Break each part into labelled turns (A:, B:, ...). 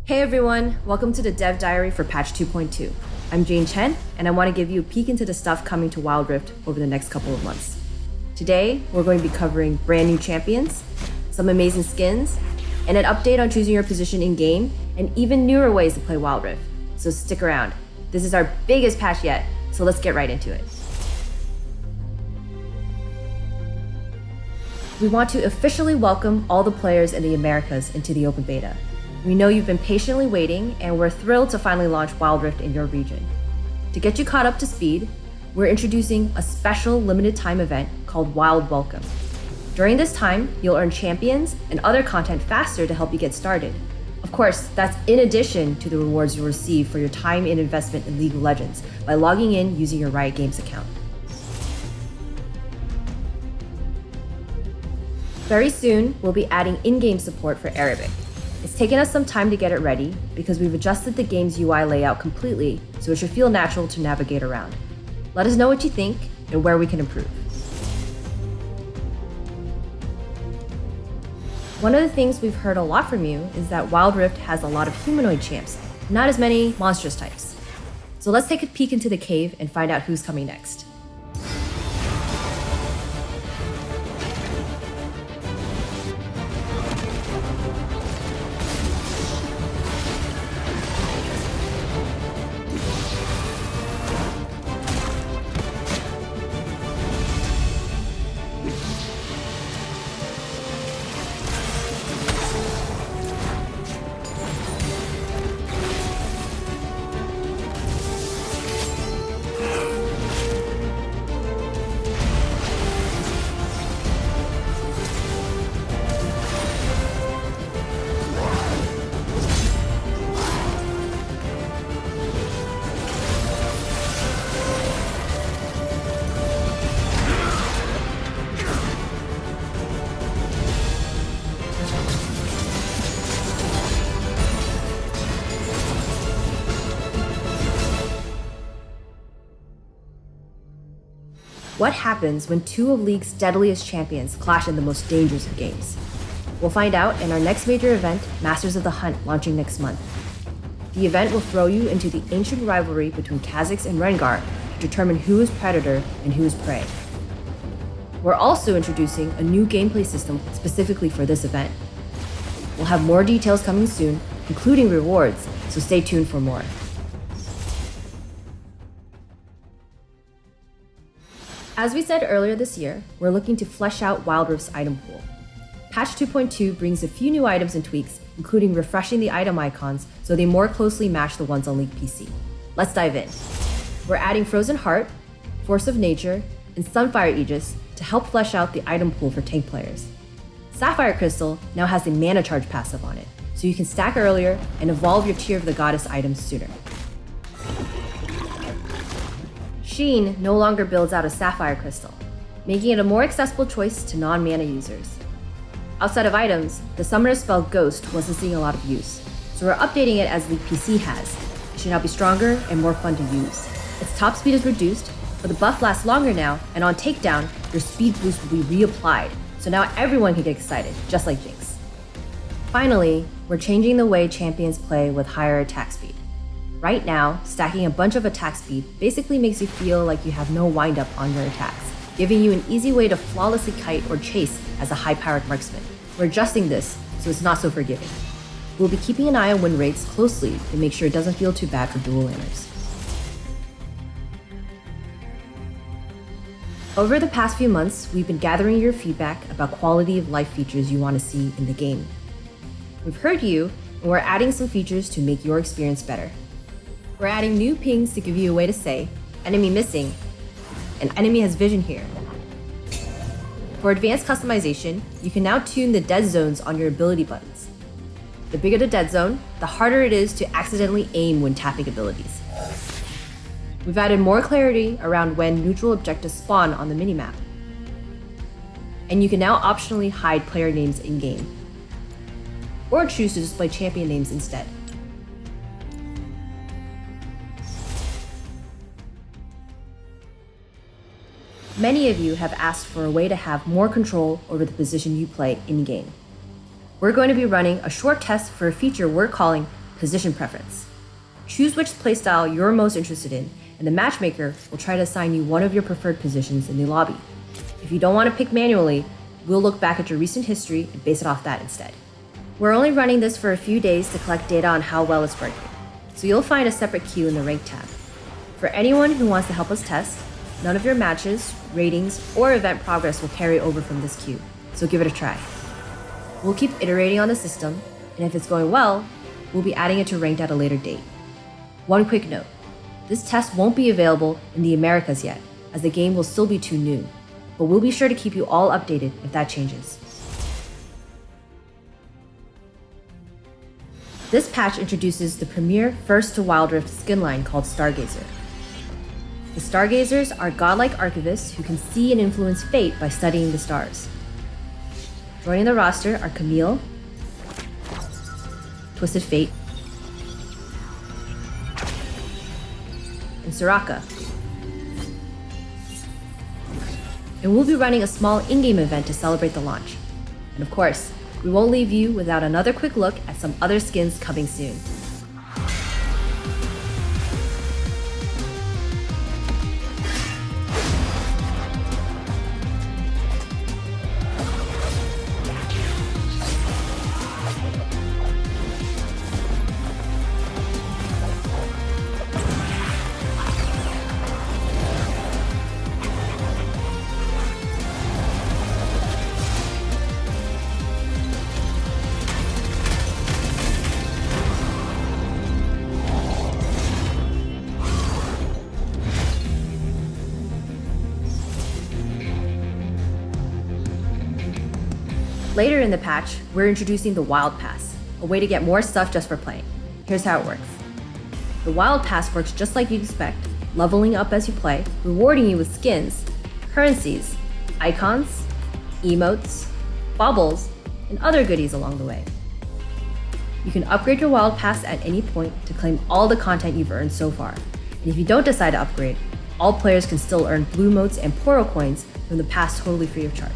A: Hey everyone, welcome to the Dev Diary for patch 2.2. I'm Chen, and I want to give you a peek into the stuff coming to Wild Rift over the next couple of months. Today, we're going to be covering brand new champions, some amazing skins, and an update on choosing your position in-game, and even newer ways to play Wild Rift. So stick around. This is our biggest patch yet, so let's get right into it. We want to officially welcome all the players in the Americas into the open beta. We know you've been patiently waiting, and we're thrilled to finally launch Wild Rift in your region. To get you caught up to speed, we're introducing a special limited time event called Wild Welcome. During this time, you'll earn champions and other content faster to help you get started. Of course, that's in addition to the rewards you'll receive for your time and investment in League of Legends by logging in using your Riot Games account. Very soon, we'll be adding in-game support for Arabic. It's taken us some time to get it ready because we've adjusted the game's UI layout completely so it should feel natural to navigate around. Let us know what you think and where we can improve. One of the things we've heard a lot from you is that Wild Rift has a lot of humanoid champs, not as many monstrous types. So let's take a peek into the cave and find out who's coming next. What happens when two of League's deadliest champions clash in the most dangerous of games? We'll find out in our next major event, Masters of the Hunt, launching next month. The event will throw you into the ancient rivalry between Kha'Zix and Rengar to determine who is predator and who is prey. We're also introducing a new gameplay system specifically for this event. We'll have more details coming soon, including rewards, so stay tuned for more. As we said earlier this year, we're looking to flesh out Wild Rift's item pool. Patch 2.2 brings a few new items and tweaks, including refreshing the item icons so they more closely match the ones on League PC. Let's dive in. We're adding Frozen Heart, Force of Nature, and Sunfire Aegis to help flesh out the item pool for tank players. Sapphire Crystal now has the Mana Charge passive on it, so you can stack earlier and evolve your Tear of the Goddess items sooner. Sheen no longer builds out a Sapphire Crystal, making it a more accessible choice to non-mana users. Outside of items, the summoner spell Ghost wasn't seeing a lot of use, so we're updating it as League PC has. It should now be stronger and more fun to use. Its top speed is reduced, but the buff lasts longer now, and on takedown, your speed boost will be reapplied, so now everyone can get excited, just like Jinx. Finally, we're changing the way champions play with higher attack speed. Right now, stacking a bunch of attack speed basically makes you feel like you have no windup on your attacks, giving you an easy way to flawlessly kite or chase as a high-powered marksman. We're adjusting this so it's not so forgiving. We'll be keeping an eye on win rates closely to make sure it doesn't feel too bad for dual laners. Over the past few months, we've been gathering your feedback about quality of life features you want to see in the game. We've heard you, and we're adding some features to make your experience better. We're adding new pings to give you a way to say, enemy missing, and enemy has vision here. For advanced customization, you can now tune the dead zones on your ability buttons. The bigger the dead zone, the harder it is to accidentally aim when tapping abilities. We've added more clarity around when neutral objectives spawn on the minimap. And you can now optionally hide player names in-game, or choose to display champion names instead. Many of you have asked for a way to have more control over the position you play in-game. We're going to be running a short test for a feature we're calling position preference. Choose which playstyle you're most interested in, and the matchmaker will try to assign you one of your preferred positions in the lobby. If you don't want to pick manually, we'll look back at your recent history and base it off that instead. We're only running this for a few days to collect data on how well it's working, so you'll find a separate queue in the rank tab. For anyone who wants to help us test, none of your matches, ratings, or event progress will carry over from this queue, so give it a try. We'll keep iterating on the system, and if it's going well, we'll be adding it to ranked at a later date. One quick note, this test won't be available in the Americas yet, as the game will still be too new, but we'll be sure to keep you all updated if that changes. This patch introduces the premier First to Wild Rift skin line called Stargazer. The Stargazers are godlike archivists who can see and influence fate by studying the stars. Joining the roster are Camille, Twisted Fate, and Soraka. And we'll be running a small in-game event to celebrate the launch. And of course, we won't leave you without another quick look at some other skins coming soon. Later in the patch, we're introducing the Wild Pass, a way to get more stuff just for playing. Here's how it works. The Wild Pass works just like you'd expect, leveling up as you play, rewarding you with skins, currencies, icons, emotes, baubles, and other goodies along the way. You can upgrade your Wild Pass at any point to claim all the content you've earned so far. And if you don't decide to upgrade, all players can still earn blue motes and Poro coins from the pass totally free of charge.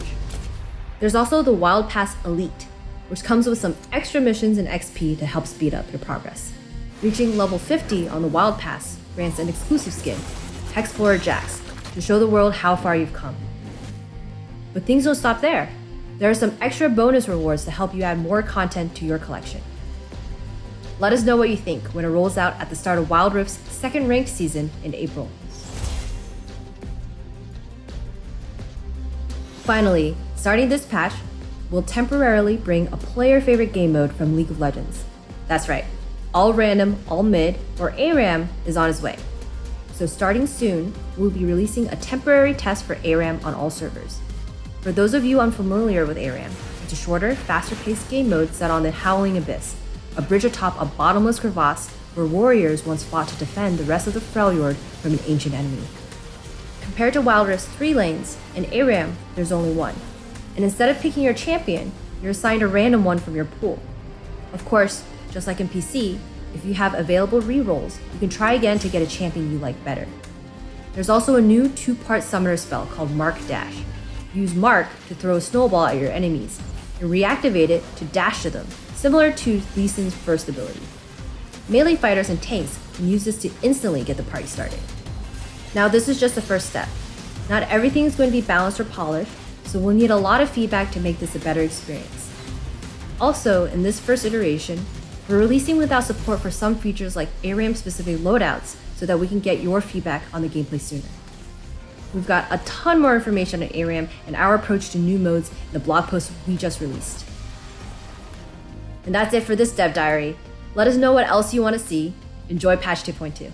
A: There's also the Wild Pass Elite, which comes with some extra missions and XP to help speed up your progress. Reaching level 50 on the Wild Pass grants an exclusive skin, Explorer Jax, to show the world how far you've come. But things don't stop there. There are some extra bonus rewards to help you add more content to your collection. Let us know what you think when it rolls out at the start of Wild Rift's second ranked season in April. Finally, starting this patch, we'll temporarily bring a player-favorite game mode from League of Legends. That's right, all random, all mid, or ARAM is on its way. So starting soon, we'll be releasing a temporary test for ARAM on all servers. For those of you unfamiliar with ARAM, it's a shorter, faster-paced game mode set on the Howling Abyss, a bridge atop a bottomless crevasse where warriors once fought to defend the rest of the Freljord from an ancient enemy. Compared to Wild Rift's 3 lanes, in ARAM, there's only one. And instead of picking your champion, you're assigned a random one from your pool. Of course, just like in PC, if you have available rerolls, you can try again to get a champion you like better. There's also a new 2-part summoner spell called Mark Dash. Use Mark to throw a snowball at your enemies, and reactivate it to dash to them, similar to Lee Sin's first ability. Melee fighters and tanks can use this to instantly get the party started. Now this is just the first step. Not everything is going to be balanced or polished, so we'll need a lot of feedback to make this a better experience. Also, in this first iteration, we're releasing without support for some features like ARAM-specific loadouts so that we can get your feedback on the gameplay sooner. We've got a ton more information on ARAM and our approach to new modes in the blog post we just released. And that's it for this dev diary. Let us know what else you want to see. Enjoy patch 2.2.